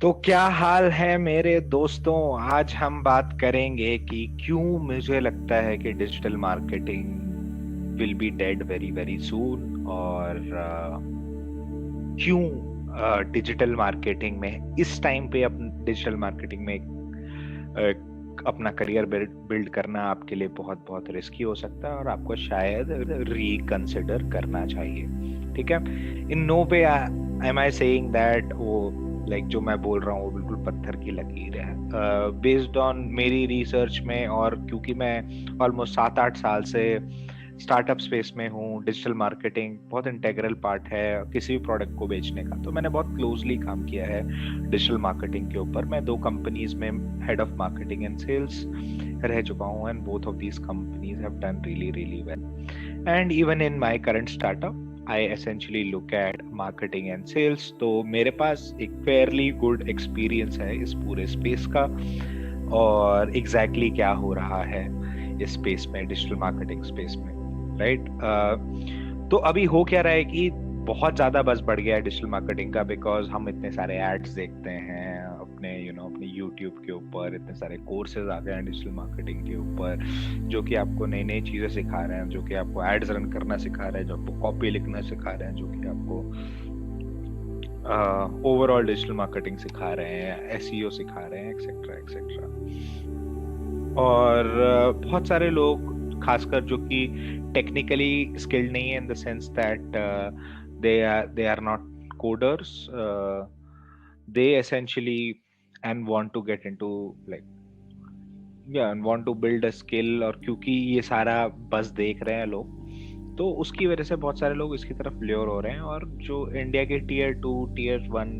तो क्या हाल है मेरे दोस्तों। आज हम बात करेंगे कि क्यों मुझे लगता है कि digital marketing will be dead very very soon, और क्यों डिजिटल मार्केटिंग में इस टाइम पे डिजिटल मार्केटिंग में अपना करियर बिल्ड करना आपके लिए बहुत बहुत रिस्की हो सकता है और आपको शायद रिकंसिडर करना चाहिए। ठीक है। In no way am I saying that वो लाइक जो मैं बोल रहा हूँ वो बिल्कुल पत्थर की लकीर है। बेस्ड ऑन मेरी रिसर्च में, और क्योंकि मैं ऑलमोस्ट 7-8 साल से स्टार्टअप स्पेस में हूँ, डिजिटल मार्केटिंग बहुत इंटेग्रल पार्ट है किसी भी प्रोडक्ट को बेचने का, तो मैंने बहुत क्लोजली काम किया है डिजिटल मार्केटिंग के ऊपर। मैं 2 कंपनीज में head of marketing and sales रह चुका हूँ, and both of these companies have done really really well. And even in my current startup I essentially look at marketing and sales. तो मेरे पास एक फेयरली गुड एक्सपीरियंस है इस पूरे space का, और एग्जैक्टली क्या हो रहा है इस स्पेस में, डिजिटल मार्केटिंग स्पेस में, राइट। तो अभी हो क्या रहा है कि बहुत ज्यादा बज़ बढ़ गया है डिजिटल मार्केटिंग का, बिकॉज हम इतने सारे एड्स देखते हैं अपने अपने यूट्यूब के ऊपर, इतने सारे कोर्सेज आ गए हैं डिजिटल मार्केटिंग के ऊपर जो कि आपको नई नई चीजें सिखा रहे हैं, जो कि आपको एड्स रन करना सिखा रहे हैं, जो आपको कॉपी लिखना सिखा रहे हैं, जो कि आपको ओवरऑल डिजिटल मार्केटिंग सिखा रहे हैं, एसईओ सिखा रहे हैं, एक्सेट्रा एक्सेट्रा। और बहुत सारे लोग खासकर जो कि टेक्निकली स्किल्ड नहीं है, in the sense that they are not coders, they essentially and want to get into like and want to build a skill, और क्योंकि ये सारा बस देख रहे हैं लोग, तो उसकी वजह से बहुत सारे लोग इसकी तरफ ल्योर हो रहे हैं। और जो इंडिया के टीयर 2, टीयर 1,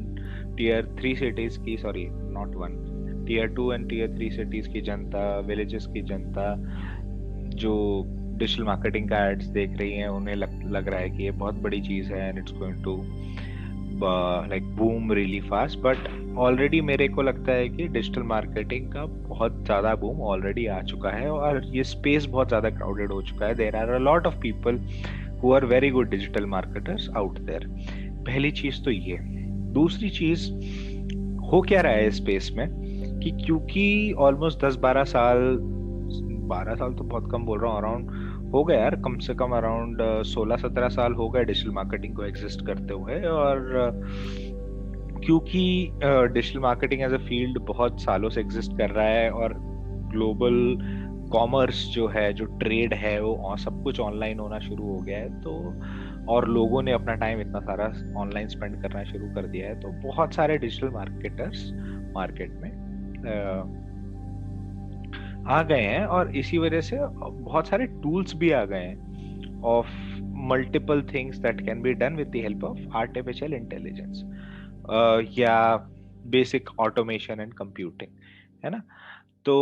टीयर 3 सिटीज की, sorry not 1, tier 2 and tier 3 cities की जनता, विलेजेस की जनता जो डिजिटल मार्केटिंग का एड्स देख रही हैं, उन्हें लग रहा है कि ये बहुत बड़ी चीज़ है and it's going to like boom really fast. But already मेरे को लगता है कि डिजिटल मार्केटिंग का बहुत ज़्यादा बूम ऑलरेडी आ चुका है और ये स्पेस बहुत ज़्यादा क्राउडेड हो चुका है। There are a lot of people who are very good digital marketers out there. पहली चीज़ तो ये। दूसरी चीज़, हो क्या रहा है स्पेस में कि क्योंकि ऑलमोस्ट 10-12 साल, 12 साल तो बहुत कम बोल रहा हूँ, अराउंड हो गया यार, कम से कम अराउंड 16-17 साल हो गए डिजिटल मार्केटिंग को एग्जिस्ट करते हुए। और क्योंकि digital marketing as a field बहुत सालों से एग्जिस्ट कर रहा है, और ग्लोबल कॉमर्स जो है, जो ट्रेड है, वो सब कुछ ऑनलाइन होना शुरू हो गया है, तो और लोगों ने अपना टाइम इतना सारा ऑनलाइन स्पेंड करना शुरू कर दिया है, तो बहुत सारे डिजिटल मार्केटर्स मार्केट में आ गए हैं। और इसी वजह से बहुत सारे टूल्स भी आ गए हैं of multiple things that can be done with the help of artificial intelligence या बेसिक ऑटोमेशन एंड कंप्यूटिंग, है ना। तो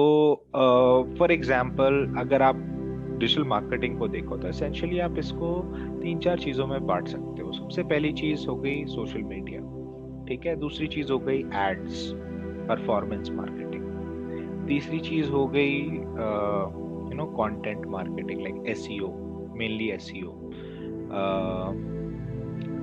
फॉर एग्जांपल अगर आप डिजिटल मार्केटिंग को देखो तो एसेंशियली आप इसको 3-4 चीज़ों में बांट सकते हो। सबसे पहली चीज़ हो गई सोशल मीडिया, ठीक है। दूसरी चीज़ हो गई एड्स, परफॉर्मेंस मार्केटिंग। तीसरी चीज हो गई content marketing like SEO, mainly SEO.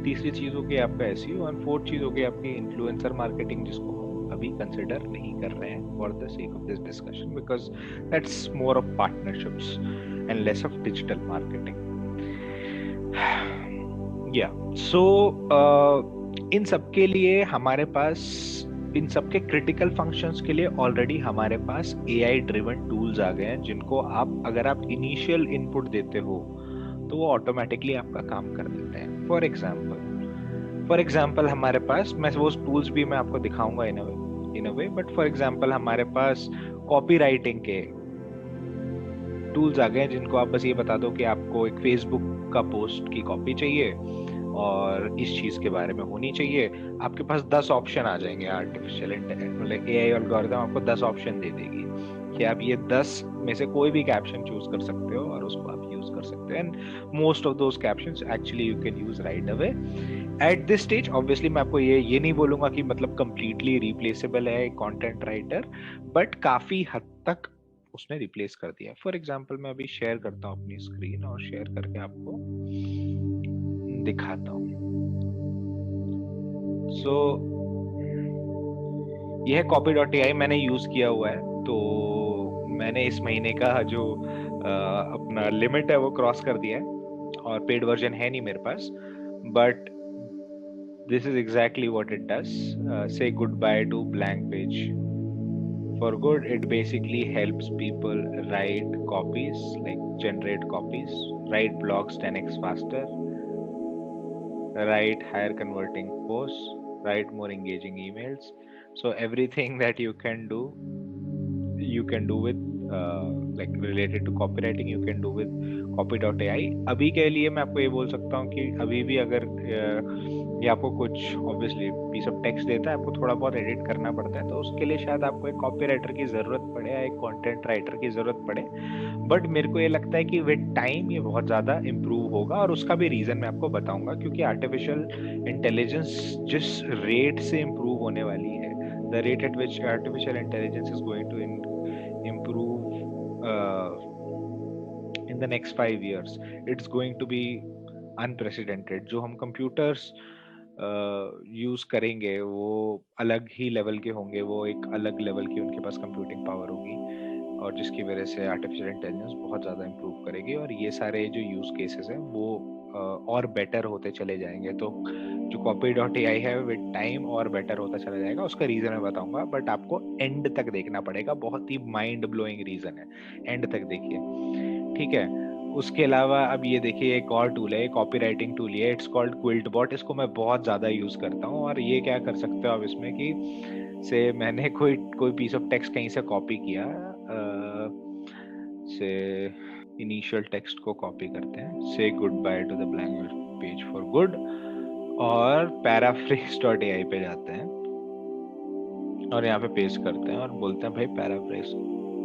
तीसरी चीज हो गई आपका एसईओ, एंड फोर्थ चीज हो गई आपकी इन्फ्लुएंसर मार्केटिंग, जिसको हम अभी कंसिडर नहीं कर रहे हैं for the sake of this discussion, because that's more of partnerships and less of digital marketing. या सो इन सब के लिए हमारे पास, इन सबके क्रिटिकल फंक्शंस के लिए ऑलरेडी हमारे पास एआई ड्रिवन टूल्स आ गए हैं, जिनको आप अगर आप इनिशियल इनपुट देते हो तो वो ऑटोमेटिकली आपका काम कर देते हैं। फॉर एग्जांपल हमारे पास, मैं वो टूल्स भी मैं आपको दिखाऊंगा इन अ वे, बट फॉर एग्जांपल हमारे पास कॉपी राइटिंग के टूल्स आ गए हैं, जिनको आप बस ये बता दो कि आपको एक फेसबुक का पोस्ट की कॉपी चाहिए और इस चीज के बारे में होनी चाहिए। आपके पास 10 ऑप्शन आ जाएंगे। आर्टिफिशियल मतलब एआई एल्गोरिथम आपको 10 ऑप्शन दे देगी कि आप ये 10 में से कोई भी कैप्शन चूज कर सकते हो और उसको आप यूज कर सकते हो, and most of those captions actually you can use right away at this stage. Obviously मैं आपको ये नहीं बोलूंगा कि मतलब कंप्लीटली रिप्लेसेबल है कंटेंट राइटर, बट काफी हद तक उसने रिप्लेस कर दिया। फॉर एग्जाम्पल मैं अभी शेयर करता हूँ अपनी स्क्रीन, और शेयर करके आपको दिखाता हूँ। सो ये है copy.ai, मैंने यूज किया हुआ है। तो मैंने इस महीने का जो अपना लिमिट है वो क्रॉस कर दिया है, और पेड वर्जन है नहीं मेरे पास, but this is exactly what it does. Say goodbye to blank page for good. It basically helps people write copies, like generate copies, write blogs 10x faster, write higher converting posts, write more engaging emails. So everything that you can do with like related to copywriting, you can do with copy.ai. अभी के लिए मैं आपको ये बोल सकता हूँ कि अभी भी अगर ये आपको कुछ ऑब्वियसली पीस ऑफ टेक्स्ट देता है, आपको थोड़ा बहुत एडिट करना पड़ता है, तो उसके लिए शायद आपको एक कॉपी राइटर की ज़रूरत पड़े या एक कंटेंट राइटर की ज़रूरत पड़े। बट मेरे को ये लगता है कि विद टाइम ये बहुत ज़्यादा इम्प्रूव होगा, और उसका भी रीज़न मैं आपको बताऊंगा। क्योंकि आर्टिफिशियल इंटेलिजेंस जिस रेट से इम्प्रूव होने वाली है, the rate at which artificial intelligence is going to improve in the next 5 years, it's going to be unprecedented. जो हम कंप्यूटर्स यूज करेंगे वो अलग ही लेवल के होंगे, वो एक अलग लेवल की उनके पास कंप्यूटिंग पावर होगी, और जिसकी वजह से आर्टिफिशियल इंटेलिजेंस बहुत ज़्यादा इम्प्रूव करेगी, और ये सारे जो यूज केसेस हैं वो और बेटर होते चले जाएंगे। तो जो copy.ai है विद टाइम और बेटर होता चला जाएगा। उसका रीज़न मैं बताऊंगा, बट आपको एंड तक देखना पड़ेगा। बहुत ही माइंड ब्लोइंग रीज़न है, एंड तक देखिए, ठीक है। उसके अलावा अब ये देखिए, एक और टूल है, कॉपी राइटिंग टूल है, इट्स कॉल्ड क्विल्टबॉट। इसको मैं बहुत ज़्यादा यूज़ करता हूँ। और ये क्या कर सकते हो आप इसमें कि से मैंने कोई पीस ऑफ टेक्स्ट कहीं से कॉपी किया, से इनिशियल टेक्स्ट को कॉपी करते हैं, से good by two the blank page for good, और paraphrase.ai पे जाते हैं और यहाँ पे पेस्ट करते हैं और बोलते हैं भाई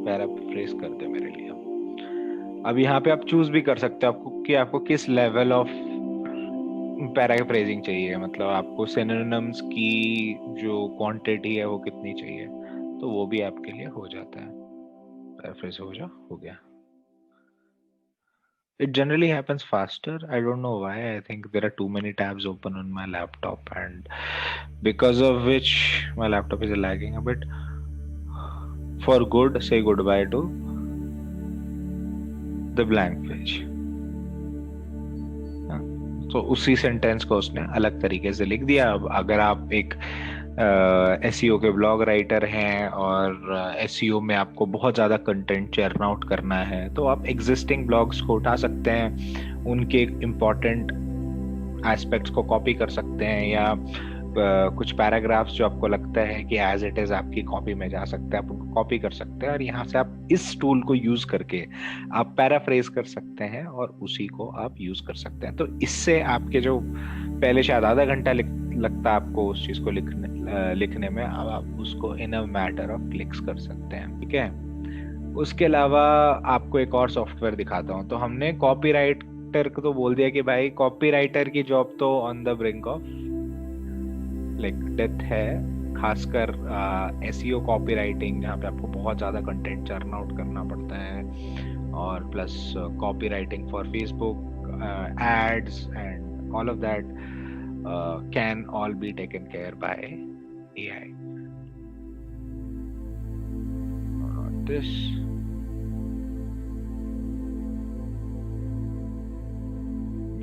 पैराफ्रेज कर दे मेरे लिए। अब यहाँ पे आप चूज भी कर सकते हो आपको किस लेवल ऑफ पैराफ्रेजिंग चाहिए, मतलब आपको सिनोनिम्स की जो क्वांटिटी है वो कितनी चाहिए, तो वो भी आपके लिए हो जाता है। पैराफ्रेज हो गया। It generally happens faster. I don't know why. I think there are too many tabs open on my laptop, and because of which my laptop is lagging a bit. For good, say goodbye to the blank page. तो उसी sentence को उसने अलग तरीके से लिख दिया। अब अगर आप एक एसईओ के ब्लॉग राइटर हैं और एसईओ में आपको बहुत ज़्यादा कंटेंट चर्न आउट करना है, तो आप एग्जिस्टिंग ब्लॉग्स को उठा सकते हैं, उनके इम्पॉर्टेंट एस्पेक्ट्स को कॉपी कर सकते हैं, या कुछ पैराग्राफ्स जो आपको लगता है कि एज इट इज आपकी कॉपी में जा सकते हैं, आप उनको कॉपी कर सकते हैं, और यहाँ से आप इस टूल को यूज करके आप पैराफ्रेज कर सकते हैं और उसी को आप यूज कर सकते हैं। तो इससे आपके जो पहले शायद आधा घंटा लगता आपको उस चीज को लिखने में, अब आप उसको इन अ मैटर ऑफ क्लिक्स कर सकते हैं, ठीक है। उसके अलावा आपको एक और सॉफ्टवेयर दिखाता हूँ। तो हमने कॉपी राइटर को तो बोल दिया कि भाई कॉपी राइटर की जॉब तो on the brink of like death है, खासकर एसईओ कॉपी राइटिंग, जहाँ पे आपको बहुत ज़्यादा कंटेंट चर्न आउट करना पड़ता है, और plus copy writing for Facebook ads and all of that can all be taken care by AI. This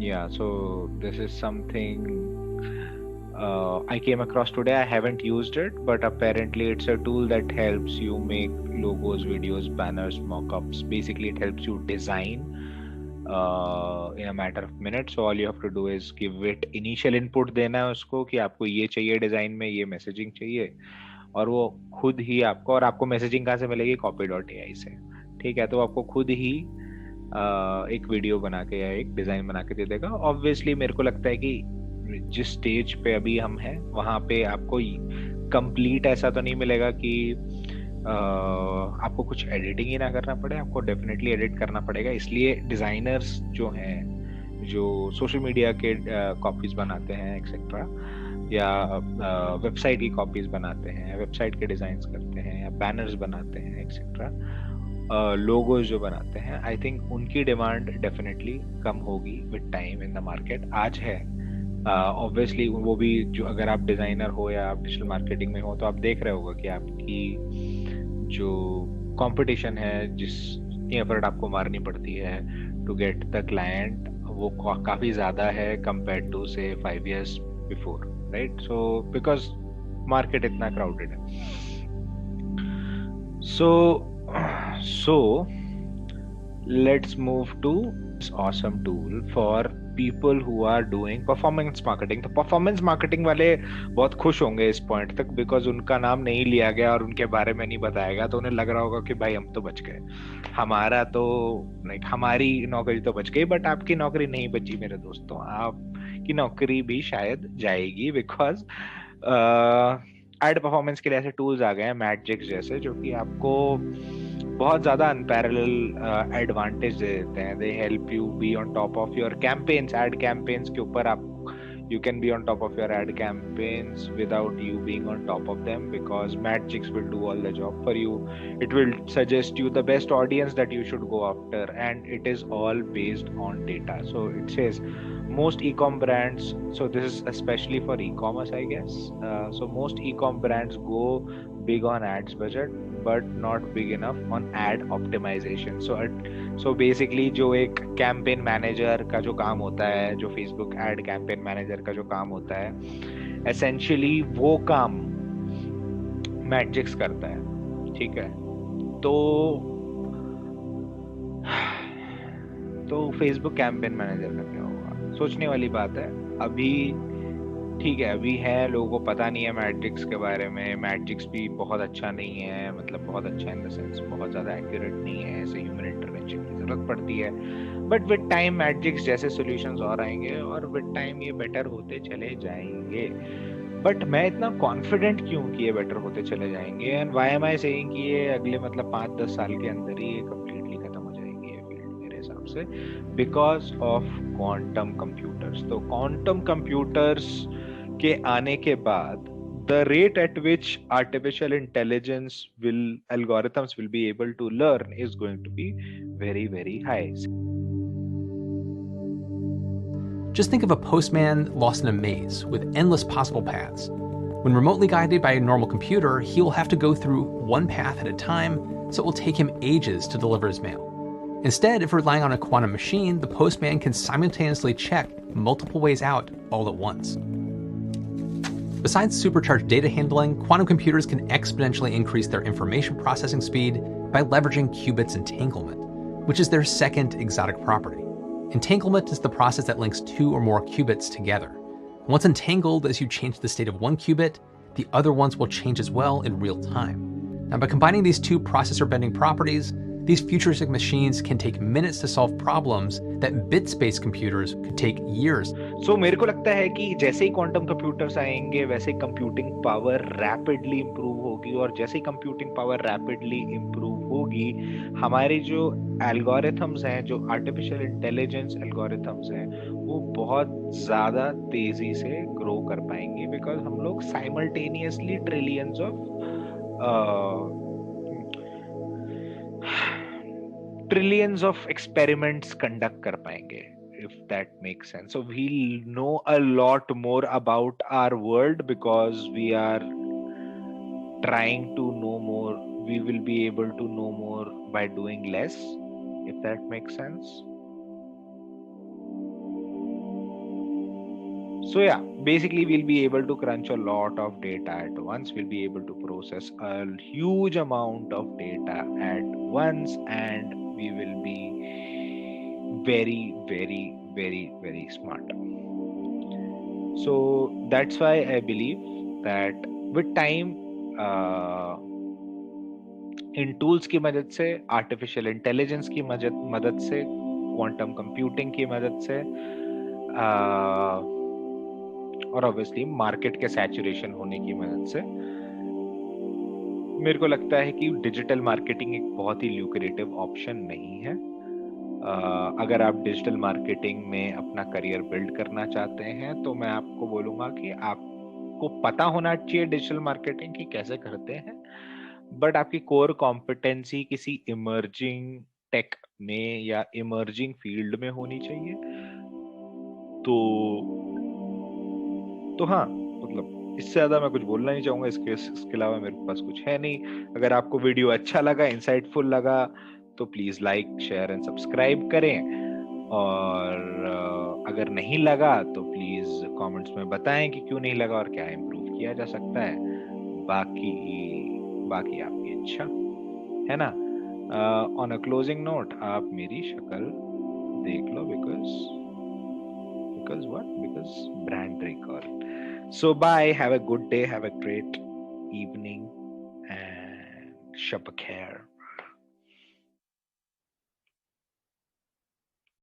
yeah, so this is something I came across today. I haven't used it, but apparently it's a tool that helps you make logos, videos, banners, mock-ups. Basically it helps you design in a matter of minutes. So all you have to do is give it initial input देना है उसको कि आपको ये चाहिए design में, ये messaging चाहिए, और वो खुद ही आपको, और आपको मैसेजिंग कहाँ से मिलेगी, copy.ai से, ठीक है। तो आपको खुद ही एक वीडियो बना के या एक डिजाइन बना के दे देगा। ऑब्वियसली मेरे को लगता है कि जिस स्टेज पे अभी हम हैं वहाँ पे आपको कंप्लीट ऐसा तो नहीं मिलेगा कि आपको कुछ एडिटिंग ही ना करना पड़े, आपको डेफिनेटली एडिट करना पड़ेगा। इसलिए डिजाइनर्स जो हैं, जो सोशल मीडिया के कॉपीज बनाते हैं एक्सेट्रा, या वेबसाइट की कॉपीज बनाते हैं, वेबसाइट के डिजाइन्स करते हैं, या बैनर्स बनाते हैं एक्सेट्रा, लोगोज जो बनाते हैं, आई थिंक उनकी डिमांड डेफिनेटली कम होगी with time in the market. आज है ऑब्वियसली वो भी, जो अगर आप डिजाइनर हो या आप डिजिटल मार्केटिंग में हो तो आप देख रहे होगा कि आपकी जो कंपटीशन है, जितनी एफर्ट आपको मारनी पड़ती है टू गेट द क्लाइंट, वो काफी ज्यादा है कंपेयर टू से 5 years before, right? So because market इतना क्राउडेड है. So let's move to this awesome tool for people who are doing performance marketing. तो performance marketing वाले बहुत खुश होंगे इस पॉइंट तक, बिकॉज उनका नाम नहीं लिया गया और उनके बारे में नहीं बताया गया, तो उन्हें लग रहा होगा कि भाई हम तो बच गए, हमारा तो लाइक हमारी नौकरी तो बच गई. बट आपकी नौकरी नहीं बची मेरे दोस्तों, आपकी नौकरी भी शायद जाएगी, बिकॉज एड परफॉर्मेंस के लिए ऐसे टूल्स आ गए हैं, मैजिक्स जैसे, जो कि आपको बहुत ज्यादा अनपैरेलल एडवांटेज दे देते हैं. They help you be on top of your campaigns, ad campaigns के ऊपर आप you can be on top of your ad campaigns without you being on top of them, because Magics will do all the job for you. It will suggest you the best audience that you should go after, and it is all based on data. So it says most e-com brands, so this is especially for e-commerce, I guess. So most e-com brands go big on ads budget but not big enough on ad optimization. So basically जो एक campaign manager का जो काम होता है, जो Facebook ad campaign manager का जो काम होता है, एसेंशियली वो काम मैजिक्स करता है, ठीक है? तो फेसबुक कैंपेन मैनेजर का क्या होगा, सोचने वाली बात है. अभी ठीक है, अभी है, लोगों को पता नहीं है मैट्रिक्स के बारे में. मैट्रिक्स भी बहुत अच्छा नहीं है, मतलब बहुत अच्छा इन द सेंस बहुत ज़्यादा एक्यूरेट नहीं है, ऐसे ह्यूमन इंटरवेंशन की ज़रूरत पड़ती है. बट विद टाइम मैट्रिक्स जैसे सॉल्यूशंस और आएंगे और विद टाइम ये बेटर होते चले जाएंगे. बट मैं इतना कॉन्फिडेंट क्यों कि ये बेटर होते चले जाएंगे, and why am I saying कि ये अगले मतलब 5-10 साल के अंदर ही ये कंप्लीटली खत्म हो जाएगी ये फील्ड मेरे हिसाब से, बिकॉज ऑफ क्वांटम कंप्यूटर्स. तो क्वांटम कंप्यूटर्स के आने के बाद the rate at which artificial intelligence algorithms will be able to learn is going to be very, very high. Just think of a postman lost in a maze with endless possible paths. When remotely guided by a normal computer, he will have to go through one path at a time, so it will take him ages to deliver his mail. Instead, if relying on a quantum machine, the postman can simultaneously check multiple ways out all at once. Besides supercharged data handling, quantum computers can exponentially increase their information processing speed by leveraging qubits entanglement, which is their second exotic property. Entanglement is the process that links two or more qubits together. Once entangled, as you change the state of one qubit, the other ones will change as well in real time. Now, by combining these two processor bending properties, these futuristic machines can take minutes to solve problems that bit-based computers could take years. So मेरे को लगता है कि जैसे ही quantum computers आएंगे वैसे computing power rapidly improve होगी, और जैसे ही कंप्यूटिंग पावर रैपिडली इंप्रूव होगी, हमारे जो एल्गोरिथम्स हैं, जो आर्टिफिशियल इंटेलिजेंस एल्गोरिथम्स हैं, वो बहुत ज़्यादा तेजी से ग्रो कर पाएंगे, बिकॉज हम लोग simultaneously trillions of experiments conduct कर पाएंगे, if that makes sense. So we'll know a lot more about our world because we are trying to know more. We will be able to know more by doing less, if that makes sense. So yeah, basically we'll be able to crunch a lot of data at once. We'll be able to process a huge amount of data at once, and we will be very, very, very, very smart. So that's why I believe that with time, in tools की मदद से, artificial intelligence की मदद से, quantum computing की मदद से, और ऑब्वियसली मार्केट के सैचुरेशन होने की मदद से, मेरे को लगता है कि डिजिटल मार्केटिंग एक बहुत ही ल्यूक्रेटिव ऑप्शन नहीं है. अगर आप डिजिटल मार्केटिंग में अपना करियर बिल्ड करना चाहते हैं तो मैं आपको बोलूँगा कि आपको पता होना चाहिए डिजिटल मार्केटिंग की कैसे करते हैं, बट आपकी कोर कॉम्पिटेंसी किसी इमर्जिंग टेक में या इमर्जिंग फील्ड में होनी चाहिए. तो तो हाँ, मतलब इससे ज्यादा मैं कुछ बोलना नहीं चाहूंगा, इसके अलावा मेरे पास कुछ है नहीं। अगर आपको वीडियो अच्छा लगा, इंसाइटफुल लगा, तो please like, share and subscribe करें। और अगर नहीं लगा तो प्लीज कमेंट्स में बताएं कि क्यों नहीं लगा और क्या इम्प्रूव किया जा सकता है। बाकी बाकी आपकी इच्छा है ना। ऑन अ क्लोजिंग नोट, आप मेरी शक्ल देख लो, because brand recall. So bye, have a good day, have a great evening, and shab khair.